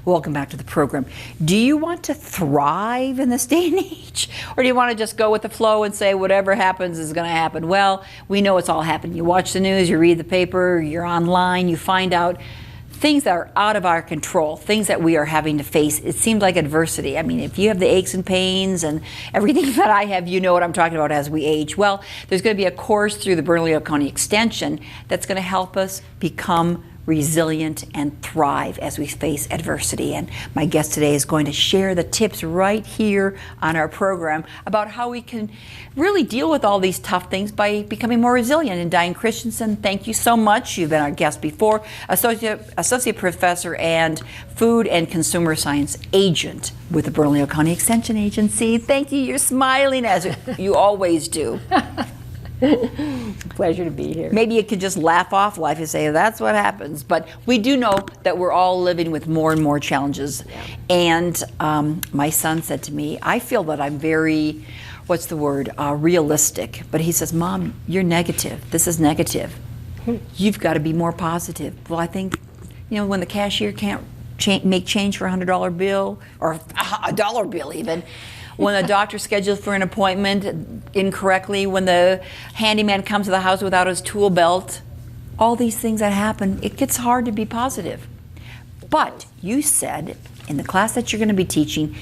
Welcome back to the program. Do you want to thrive in this day and age? Or do you want to just go with the flow and say whatever happens is going to happen? Well, we know it's all happening. You watch the news, you read the paper, you're online, you find out things that are out of our control, things that we are having to face. It seems like adversity. I mean, if you have the aches and pains and everything that I have, you know what I'm talking about as we age. Well, there's going to be a course through the Bernalillo County Extension that's going to help us become resilient and thrive as we face adversity. And my guest today is going to share the tips right here on our program about how we can really deal with all these tough things by becoming more resilient. And Dianne Christensen, thank you so much. You've been our guest before, Associate Professor and Food and Consumer Science Agent with the Bernalillo County Extension Agency. Thank you. You're smiling as you always do. Pleasure to be here. Maybe you could just laugh off life and say that's what happens, but we do know that we're all living with more and more challenges. Yeah. And my son said to me, I feel that I'm very, what's the word, realistic. But he says, Mom, you're negative. This is negative. You've got to be more positive. Well, I think, when the cashier can't make change for a $100 bill or a dollar bill even, when the doctor schedules for an appointment incorrectly, when the handyman comes to the house without his tool belt, all these things that happen, it gets hard to be positive. But you said in the class that you're going to be teaching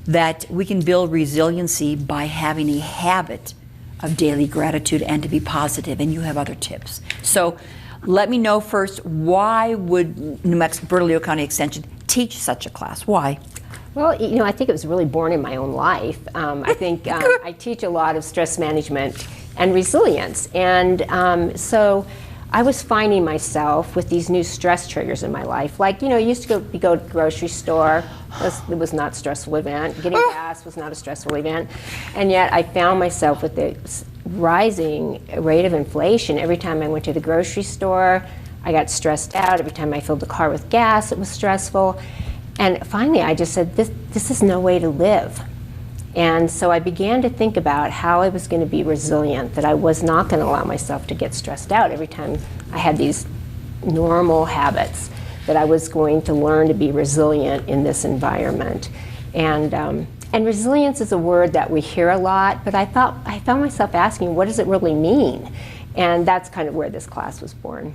that we can build resiliency by having a habit of daily gratitude and to be positive, and you have other tips. So let me know first, why would New Mexico Bernalillo County Extension teach such a class? Why? Well, I think it was really born in my own life. I think I teach a lot of stress management and resilience. And so I was finding myself with these new stress triggers in my life. Like, I used to go to the grocery store. It was not a stressful event. Getting gas was not a stressful event. And yet I found myself with the rising rate of inflation. Every time I went to the grocery store, I got stressed out. Every time I filled the car with gas, it was stressful. And finally, I just said, this is no way to live. And so I began to think about how I was going to be resilient, that I was not going to allow myself to get stressed out every time I had these normal habits, that I was going to learn to be resilient in this environment. And resilience is a word that we hear a lot, but I found myself asking, what does it really mean? And that's kind of where this class was born.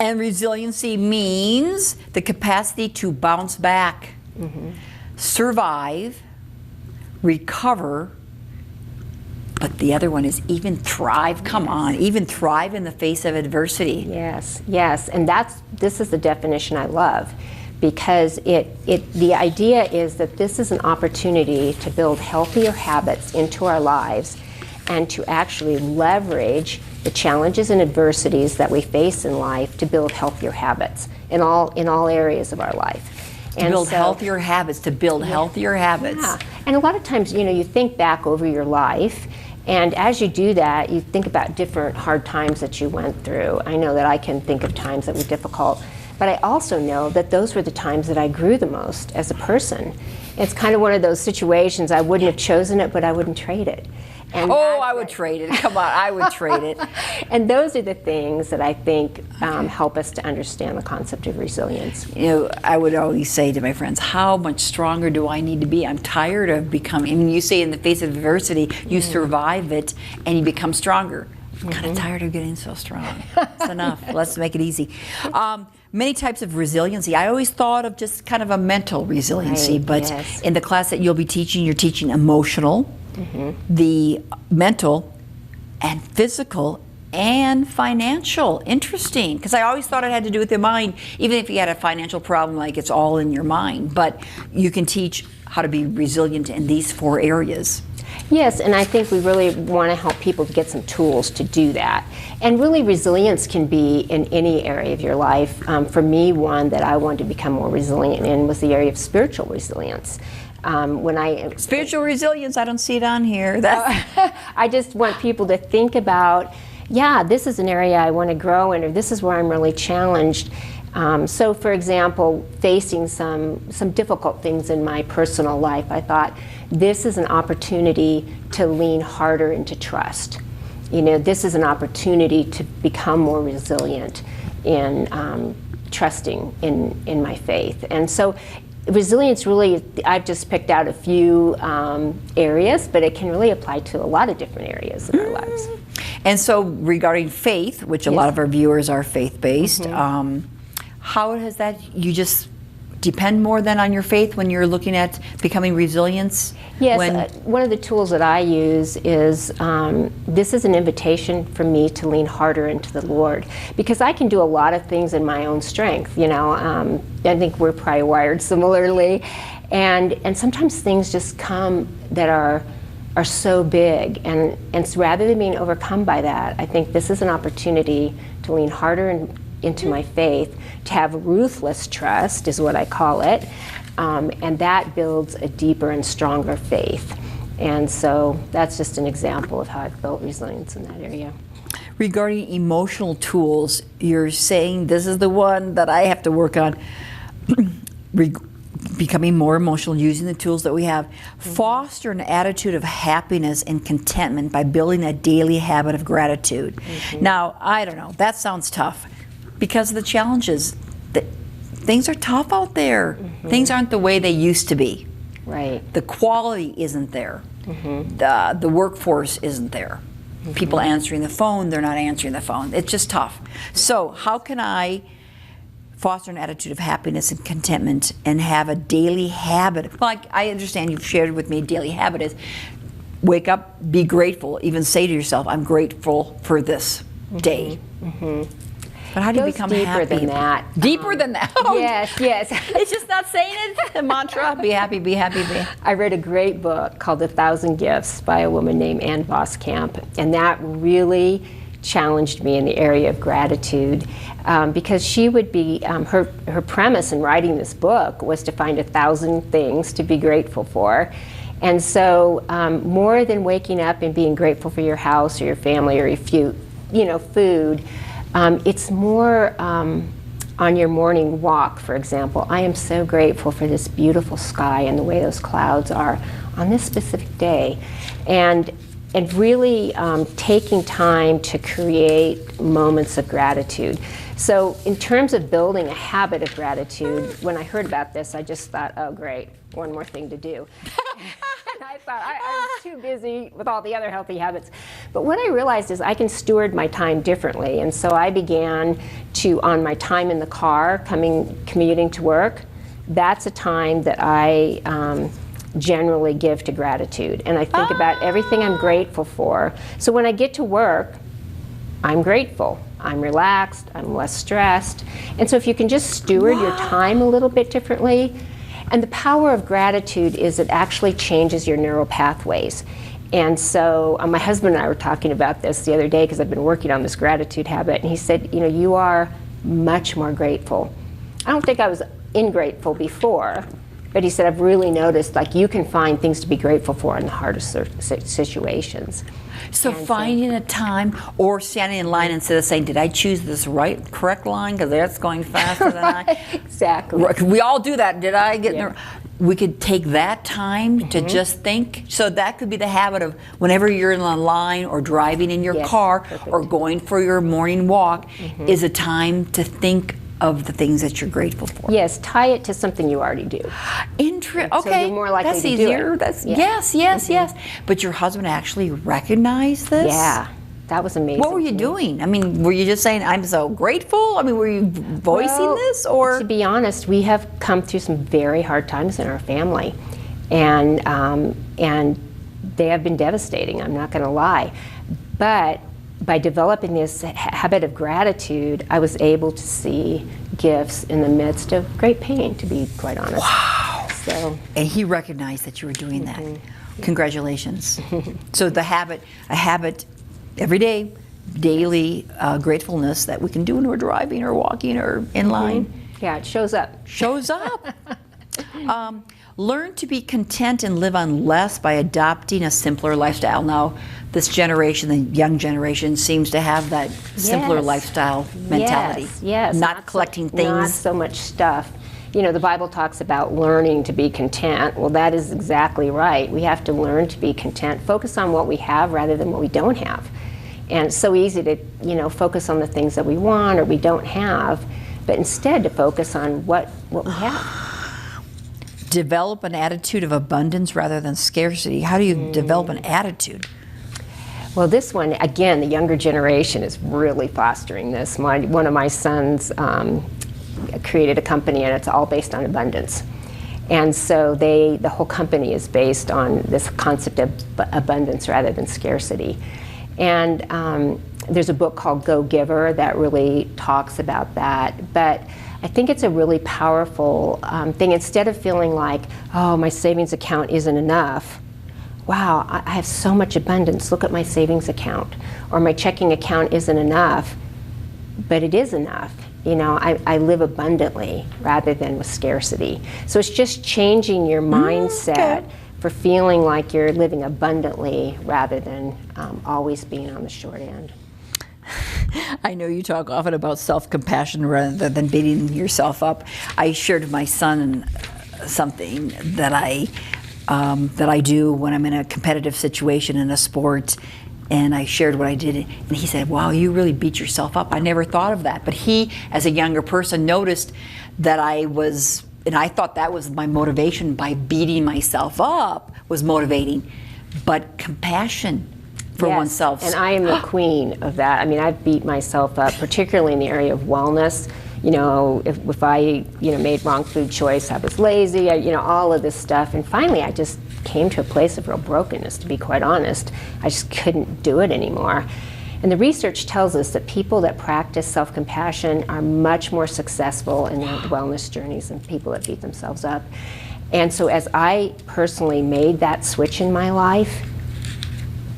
And resiliency means the capacity to bounce back, survive, recover, but the other one is even thrive. Come on, even thrive in the face of adversity. Yes, and this is the definition I love, because the idea is that this is an opportunity to build healthier habits into our lives and to actually leverage the challenges and adversities that we face in life to build healthier habits in all areas of our life. To build healthier habits. Yeah. And a lot of times, you think back over your life, and as you do that, you think about different hard times that you went through. I know that I can think of times that were difficult, but I also know that those were the times that I grew the most as a person. It's kind of one of those situations, I wouldn't have chosen it, but I wouldn't trade it. And I would trade it. Come on, I would trade it. And those are the things that I think help us to understand the concept of resilience. I would always say to my friends, how much stronger do I need to be? I'm tired of becoming, you say in the face of adversity, you survive it and you become stronger. I'm kind of tired of getting so strong. It's enough. Let's make it easy. Many types of resiliency. I always thought of just kind of a mental resiliency, but in the class that you'll be teaching, you're teaching emotional, the mental, and physical, and financial. Interesting, because I always thought it had to do with your mind, even if you had a financial problem, like it's all in your mind. But you can teach how to be resilient in these 4 areas. Yes, and I think we really want to help people to get some tools to do that. And really, resilience can be in any area of your life. For me, one that I wanted to become more resilient in was the area of spiritual resilience. Spiritual resilience, I don't see it on here. I just want people to think about, this is an area I want to grow in, or this is where I'm really challenged. So, for example, facing some difficult things in my personal life, I thought this is an opportunity to lean harder into trust. This is an opportunity to become more resilient in trusting in my faith. And so resilience really, I've just picked out a few areas, but it can really apply to a lot of different areas in our lives. And so regarding faith, which a lot of our viewers are faith-based, how has that, you just depend more then on your faith when you're looking at becoming resilient? Yes, one of the tools that I use is, this is an invitation for me to lean harder into the Lord, because I can do a lot of things in my own strength, you know. I think we're probably wired similarly, and sometimes things just come that are so big, and so rather than being overcome by that, I think this is an opportunity to lean harder into my faith, to have ruthless trust is what I call it, and that builds a deeper and stronger faith. And so that's just an example of how I've built resilience in that area. Regarding emotional tools, you're saying this is the one that I have to work on. Becoming more emotional, using the tools that we have. Foster an attitude of happiness and contentment by building a daily habit of gratitude. Now, I don't know, that sounds tough because of the challenges. Things are tough out there. Things aren't the way they used to be. Right. The quality isn't there. The workforce isn't there. People answering the phone, they're not answering the phone. It's just tough. So how can I foster an attitude of happiness and contentment and have a daily habit? Like, I understand you've shared with me a daily habit is wake up, be grateful, even say to yourself, I'm grateful for this day. But how do you become deeper happy? than that. Deeper than that? Yes. It's just not saying it, the mantra, be happy, be happy, be. I read a great book called 1,000 Gifts by a woman named Ann Voskamp, and that really challenged me in the area of gratitude, because she would be, her premise in writing this book was to find 1,000 things to be grateful for. And so more than waking up and being grateful for your house or your family or your food, it's more on your morning walk, for example. I am so grateful for this beautiful sky and the way those clouds are on this specific day. And really taking time to create moments of gratitude. So in terms of building a habit of gratitude, when I heard about this, I just thought, oh great, one more thing to do. And I thought, I was too busy with all the other healthy habits. But what I realized is I can steward my time differently. And so I began to, on my time in the car, commuting to work, that's a time that I generally give to gratitude. And I think about everything I'm grateful for. So when I get to work, I'm grateful. I'm relaxed, I'm less stressed. And so if you can just steward your time a little bit differently, and the power of gratitude is it actually changes your neural pathways. And so my husband and I were talking about this the other day because I've been working on this gratitude habit, and he said, you are much more grateful. I don't think I was ingrateful before, but he said, I've really noticed, like, you can find things to be grateful for in the hardest situations. So finding a time or standing in line instead of saying, did I choose this correct line because that's going faster than I? Exactly. We all do that. Did I get in the... We could take that time to just think. So that could be the habit of whenever you're in a line or driving in your car or going for your morning walk is a time to think of the things that you're grateful for. Yes, tie it to something you already do. Okay, so you're more likely that's to easier. do it. Yes. But your husband actually recognized this? Yeah, that was amazing. What were you doing? I mean, were you just saying, I'm so grateful? I mean, were you voicing this? Or to be honest, we have come through some very hard times in our family. And they have been devastating, I'm not going to lie. But by developing this habit of gratitude, I was able to see gifts in the midst of great pain, to be quite honest. Wow. So, and he recognized that you were doing that. Congratulations. So a habit every day, daily gratefulness that we can do when we're driving or walking or in line. Yeah, it shows up. Shows up. Learn to be content and live on less by adopting a simpler lifestyle. Now, this generation, the young generation, seems to have that simpler lifestyle mentality. Yes. Not collecting things. Not so much stuff. The Bible talks about learning to be content. Well, that is exactly right. We have to learn to be content. Focus on what we have rather than what we don't have. And it's so easy to, focus on the things that we want or we don't have. but instead to focus on what we have. Develop an attitude of abundance rather than scarcity. How do you develop an attitude? Well, this one, again, the younger generation is really fostering this. One of my sons created a company, and it's all based on abundance. And so the whole company is based on this concept of abundance rather than scarcity. And there's a book called Go Giver that really talks about that. But I think it's a really powerful thing. Instead of feeling like, oh, my savings account isn't enough, wow, I have so much abundance, look at my savings account. Or my checking account isn't enough, but it is enough. You know, I live abundantly rather than with scarcity. So it's just changing your mindset for feeling like you're living abundantly rather than always being on the short end. I know you talk often about self-compassion rather than beating yourself up. I shared with my son something that I do when I'm in a competitive situation in a sport, and I shared what I did, and he said, wow, you really beat yourself up. I never thought of that. But he, as a younger person, noticed that I was, and I thought that was my motivation by beating myself up was motivating, but compassion for oneself. And I am the queen of that. I mean, I've beat myself up, particularly in the area of wellness. You know, if I, made wrong food choice, I was lazy, all of this stuff. And finally, I just came to a place of real brokenness, to be quite honest. I just couldn't do it anymore. And the research tells us that people that practice self-compassion are much more successful in their wellness journeys than people that beat themselves up. And so as I personally made that switch in my life,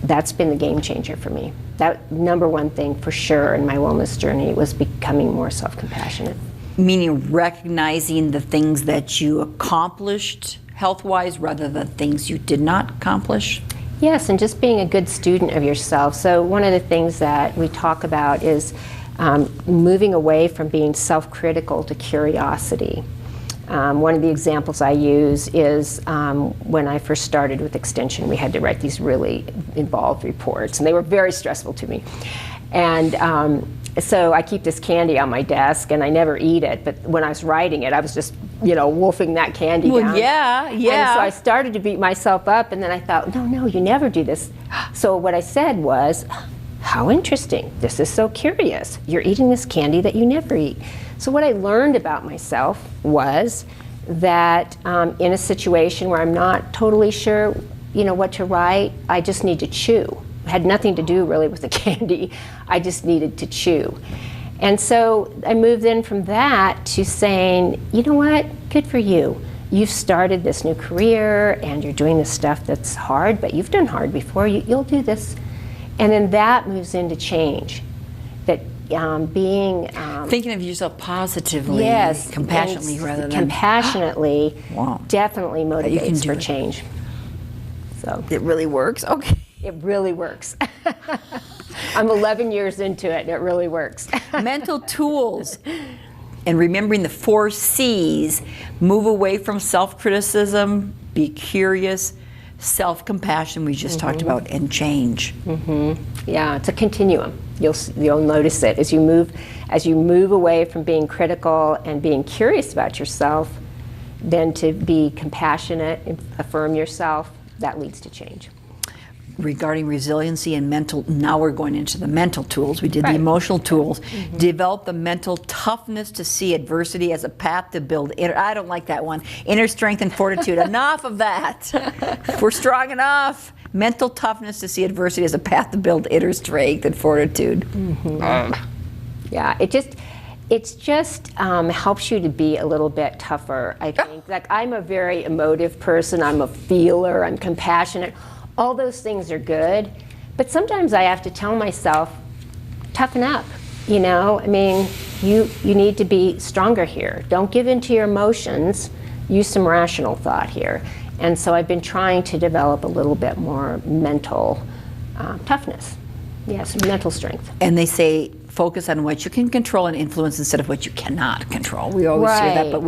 that's been the game changer for me. That number one thing for sure in my wellness journey was becoming more self-compassionate. Meaning recognizing the things that you accomplished health-wise rather than things you did not accomplish? Yes, and just being a good student of yourself. So one of the things that we talk about is moving away from being self-critical to curiosity. One of the examples I use is when I first started with Extension, we had to write these really involved reports, and they were very stressful to me. And so I keep this candy on my desk, and I never eat it, but when I was writing it, I was just, wolfing that candy down. Well, yeah. And so I started to beat myself up, and then I thought, no, you never do this. So what I said was, how interesting. This is so curious. You're eating this candy that you never eat. So what I learned about myself was that in a situation where I'm not totally sure, what to write, I just need to chew. It had nothing to do really with the candy. I just needed to chew. And so I moved in from that to saying, you know what, good for you. You've started this new career and you're doing this stuff that's hard, but you've done hard before. You'll do this. And then that moves into change. That being thinking of yourself positively, yes, compassionately rather than compassionately, wow, definitely motivates for change. So it really works. Okay, it really works. I'm 11 years into it, and it really works. Mental tools and remembering the 4 C's: move away from self-criticism, be curious, self-compassion we just talked about, and change. Yeah, it's a continuum. You'll notice it as you move away from being critical and being curious about yourself, then to be compassionate and affirm yourself, that leads to change. Regarding resiliency and mental, now we're going into the mental tools. We did the emotional tools. Develop the mental toughness to see adversity as a path to build I don't like that one. Inner strength and fortitude. Enough of that. We're strong enough. Mental toughness to see adversity as a path to build inner strength and fortitude. Yeah, it just helps you to be a little bit tougher, I think. Like, I'm a very emotive person. I'm a feeler. I'm compassionate. All those things are good, but sometimes I have to tell myself, toughen up, I mean, you need to be stronger here. Don't give in to your emotions. Use some rational thought here. And so I've been trying to develop a little bit more mental toughness. Yes, mental strength. And they say focus on what you can control and influence instead of what you cannot control. We always hear that, but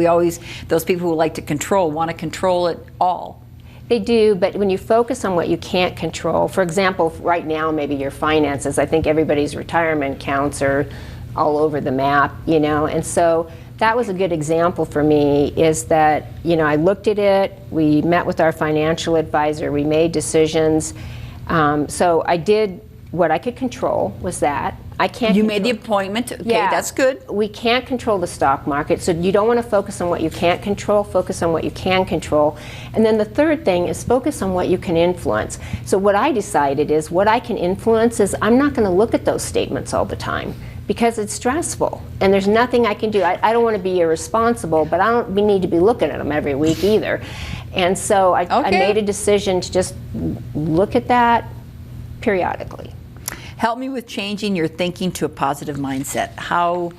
those people who like to control want to control it all. They do, but when you focus on what you can't control, for example, right now maybe your finances, I think everybody's retirement accounts are all over the map, you know. And so that was a good example for me, is that, you know, I looked at it, we met with our financial advisor, we made decisions. So I did what I could control, was that. I can't You made the appointment. Okay, Yeah. that's good. We can't control the stock market, so you don't want to focus on what you can't control, focus on what you can control. And then the third thing is focus on what you can influence. So what I decided is what I can influence is I'm not going to look at those statements all the time because it's stressful and there's nothing I can do. I don't want to be irresponsible, but we need to be looking at them every week either. And so I made a decision to just look at that periodically. Help me with changing your thinking to a positive mindset. Help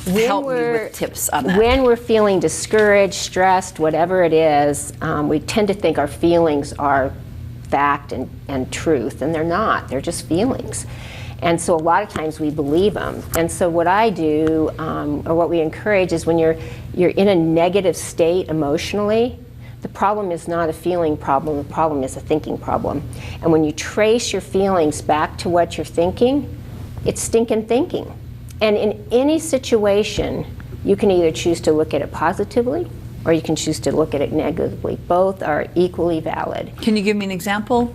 me with tips on that. When we're feeling discouraged, stressed, whatever it is, we tend to think our feelings are fact and truth, and they're not. They're just feelings. And so a lot of times we believe them. And so what I do, or what we encourage, is when you're in a negative state emotionally, the problem is not a feeling problem, the problem is a thinking problem. And when you trace your feelings back to what you're thinking, it's stinking thinking. And in any situation, you can either choose to look at it positively or you can choose to look at it negatively. Both are equally valid. Can you give me an example?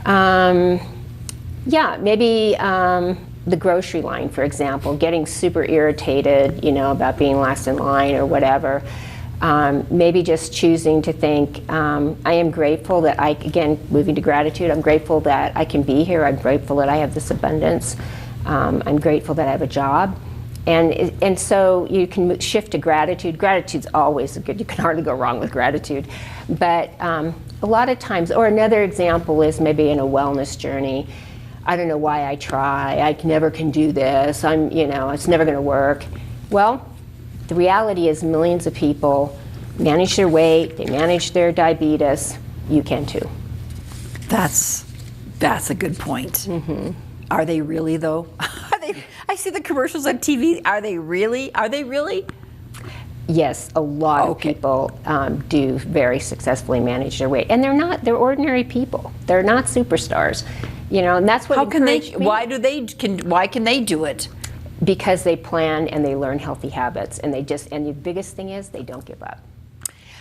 Yeah, maybe the grocery line, for example, getting super irritated, you know, about being last in line or whatever. Maybe just choosing to think, I am grateful that again, moving to gratitude, I'm grateful that I can be here, I'm grateful that I have this abundance, I'm grateful that I have a job. And so you can shift to gratitude. Gratitude's always good, you can hardly go wrong with gratitude. But a lot of times, or another example is maybe in a wellness journey, I don't know why I try, I never can do this, it's never gonna work. Well, the reality is millions of people manage their weight, they manage their diabetes, you can too. That's a good point. Mm-hmm. Are they really though? I see the commercials on TV. Are they really? Yes, a lot of people do very successfully manage their weight. And they're ordinary people. They're not superstars. And that's what encouraged me. Why can they do it? Because they plan and they learn healthy habits, and the biggest thing is they don't give up.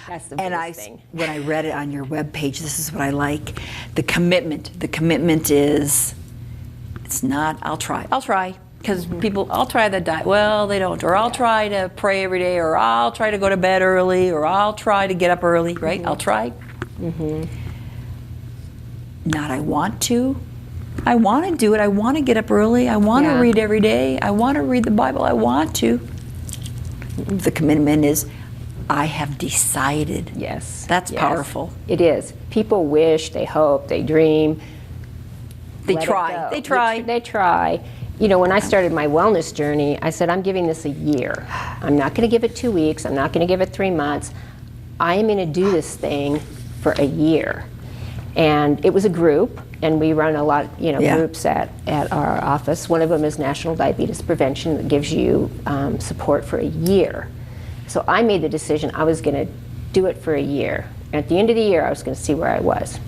That's the biggest thing. When I read it on your webpage, this is what I like. The commitment. The commitment is, it's not, I'll try. Because people, I'll try the diet. Well, they don't. Or I'll try to pray every day, or I'll try to go to bed early, or I'll try to get up early, right? Mm-hmm. I'll try. Mm-hmm. Not I want to. I want to do it. I want to get up early. I want to read every day. I want to read the Bible. I want to. The commitment is, I have decided. Yes. That's powerful. It is. People wish, they hope, they dream. They try. They try. When I started my wellness journey, I said, I'm giving this a year. I'm not going to give it 2 weeks. I'm not going to give it 3 months. I am going to do this thing for a year. And it was a group, and we run a lot, groups at our office. One of them is National Diabetes Prevention that gives you support for a year. So I made the decision I was going to do it for a year. And at the end of the year, I was going to see where I was.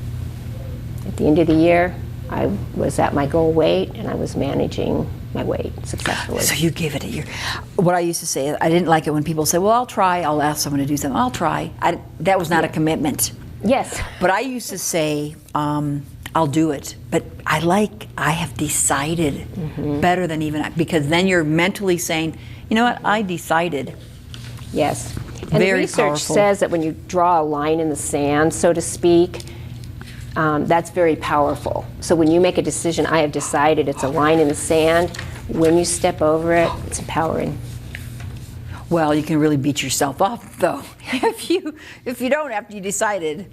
At the end of the year, I was at my goal weight, and I was managing my weight successfully. So you gave it a year. What I used to say, I didn't like it when people say, well, I'll try, I'll ask someone to do something, I'll try. That was not a commitment. Yes. But I used to say, I'll do it. But I have decided better than even, because then you're mentally saying, you know what, I decided. Yes. And Very the research powerful. says that when you draw a line in the sand, so to speak, that's very powerful. So when you make a decision, I have decided, it's a line in the sand, when you step over it, it's empowering. Well, you can really beat yourself up, though, if you don't after you decided.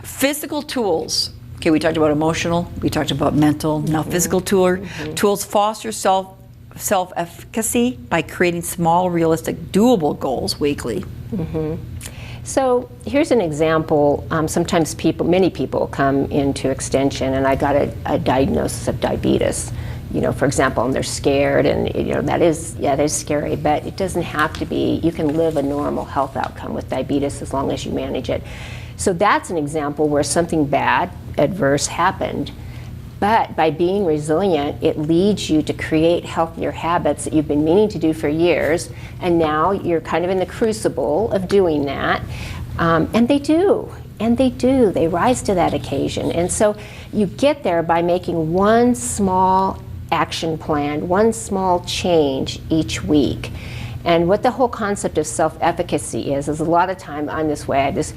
Physical tools. Okay, we talked about emotional, we talked about mental. Now physical tools foster self-efficacy by creating small, realistic, doable goals weekly. So here's an example. Sometimes many people come into Extension, and I got a diagnosis of diabetes. For example, and they're scared, and that is scary, but it doesn't have to be. You can live a normal health outcome with diabetes as long as you manage it. So that's an example where something bad, adverse happened, But by being resilient, it leads you to create healthier habits that you've been meaning to do for years, and now you're kind of in the crucible of doing that. And they do. They rise to that occasion. And so you get there by making one small action plan, one small change each week. And what the whole concept of self-efficacy is a lot of time I'm this way. I have this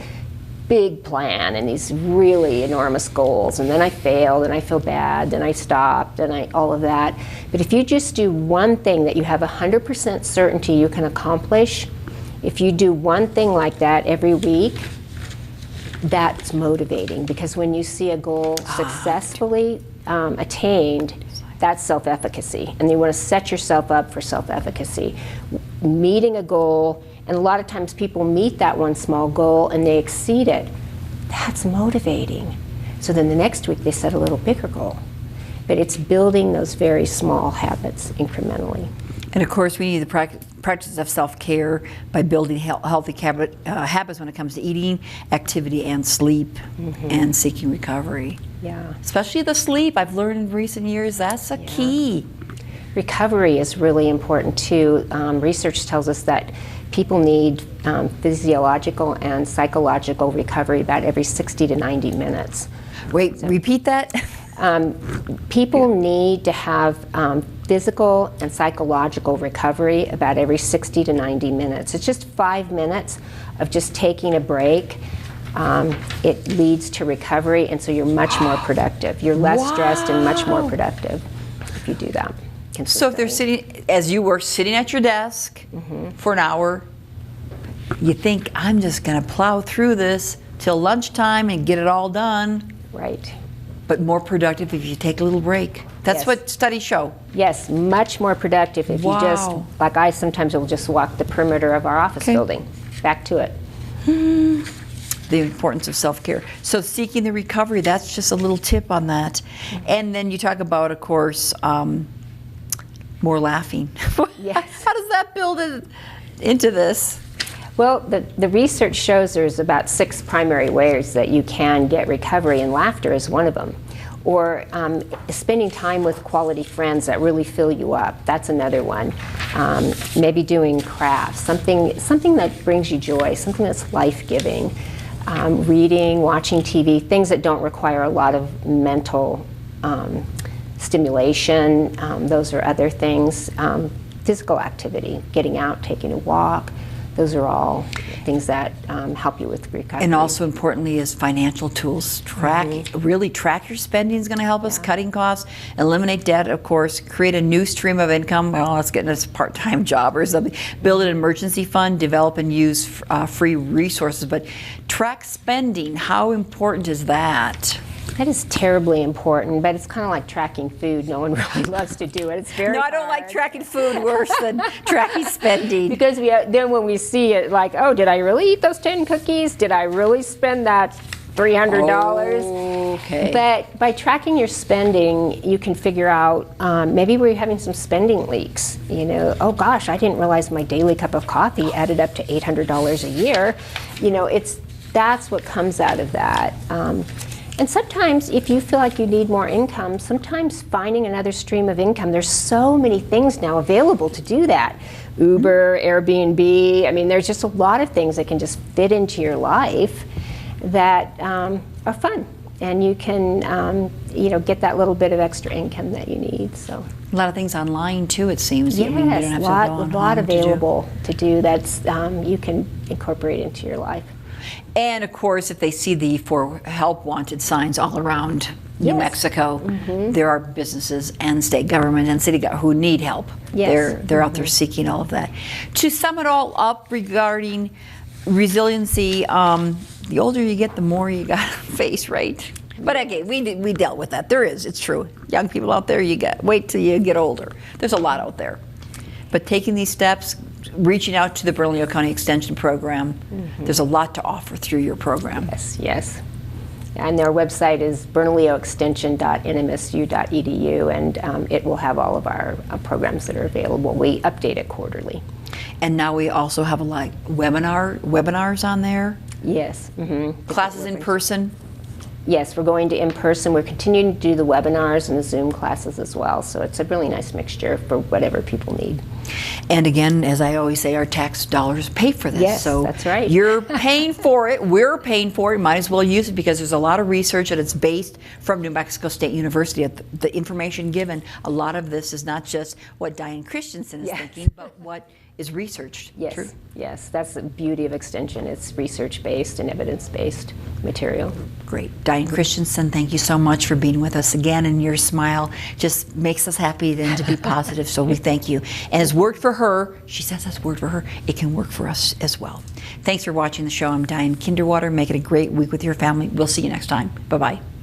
big plan and these really enormous goals, and then I failed and I feel bad, then I stopped and all of that. But if you just do one thing that you have 100% certainty you can accomplish, if you do one thing like that every week, that's motivating, because when you see a goal successfully attained, that's self-efficacy. And you want to set yourself up for self-efficacy. Meeting a goal, and a lot of times people meet that one small goal and they exceed it. That's motivating. So then the next week they set a little bigger goal. But it's building those very small habits incrementally. And of course, we need the practice of self-care by building healthy habits when it comes to eating, activity, and sleep, and seeking recovery. Yeah. Especially the sleep. I've learned in recent years that's a key. Recovery is really important too. Research tells us that people need physiological and psychological recovery about every 60 to 90 minutes. Wait, repeat that? People need to have physical and psychological recovery about every 60 to 90 minutes. It's just 5 minutes of just taking a break. It leads to recovery, and so you're much more productive. You're less stressed and much more productive if you do that. So if they're sitting, as you were sitting at your desk for an hour, you think, I'm just going to plow through this till lunchtime and get it all done. Right. But more productive if you take a little break. That's what studies show. Yes, much more productive if you just, like I sometimes will just walk the perimeter of our office building. Back to it. The importance of self-care. So seeking the recovery, that's just a little tip on that. And then you talk about, of course, more laughing. Yes. How does that build into this? Well, the research shows there's about 6 primary ways that you can get recovery, and laughter is one of them. Or spending time with quality friends that really fill you up. That's another one. Maybe doing crafts, something that brings you joy, something that's life-giving. Reading, watching TV, things that don't require a lot of mental stimulation. Those are other things. Physical activity, getting out, taking a walk. Those are all things that help you with recovery. And also importantly is financial tools. Really track your spending is going to help us, cutting costs, eliminate debt, of course, create a new stream of income. Well, let's get a part-time job or something. Build an emergency fund, develop and use free resources. But track spending, how important is that? That is terribly important, but it's kind of like tracking food. No one really loves to do it. It's very No, I don't like tracking food worse than tracking spending. Because then when we see it, like, oh, did I really eat those 10 cookies? Did I really spend that $300? Okay. But by tracking your spending, you can figure out maybe we're having some spending leaks. You know, oh gosh, I didn't realize my daily cup of coffee added up to $800 a year. You know, that's what comes out of that. And sometimes if you feel like you need more income, sometimes finding another stream of income, there's so many things now available to do that. Uber, Airbnb, I mean, there's just a lot of things that can just fit into your life that are fun. And you can, get that little bit of extra income that you need. So a lot of things online too, it seems. Yes, you don't have a lot available to do that's you can incorporate into your life. And of course, if they see the for help wanted signs all around New Mexico, there are businesses and state government and city government who need help. Yes. They're out there seeking all of that. To sum it all up regarding resiliency, the older you get, the more you got to face, right? But again, we dealt with that. It's true. Young people out there, wait till you get older. There's a lot out there. But taking these steps, reaching out to the Bernalillo County Extension Program, there's a lot to offer through your program. Yes. And their website is bernalilloextension.nmsu.edu, and it will have all of our programs that are available. We update it quarterly. And now we also have webinars on there. Yes. Classes in person. Yes, we're going to in-person. We're continuing to do the webinars and the Zoom classes as well. So it's a really nice mixture for whatever people need. And again, as I always say, our tax dollars pay for this. Yes, so that's right. You're paying for it. We're paying for it. Might as well use it because there's a lot of research and it's based from New Mexico State University. The information given, a lot of this is not just what Dianne Christensen is thinking, but what is researched. Yes, True? yes, that's the beauty of Extension. It's research-based and evidence-based material. Great. Dianne Christensen, thank you so much for being with us again, and your smile just makes us happy then to be positive, so we thank you. And it's worked for her. She says that's worked for her. It can work for us as well. Thanks for watching the show. I'm Diane Kinderwater. Make it a great week with your family. We'll see you next time. Bye-bye.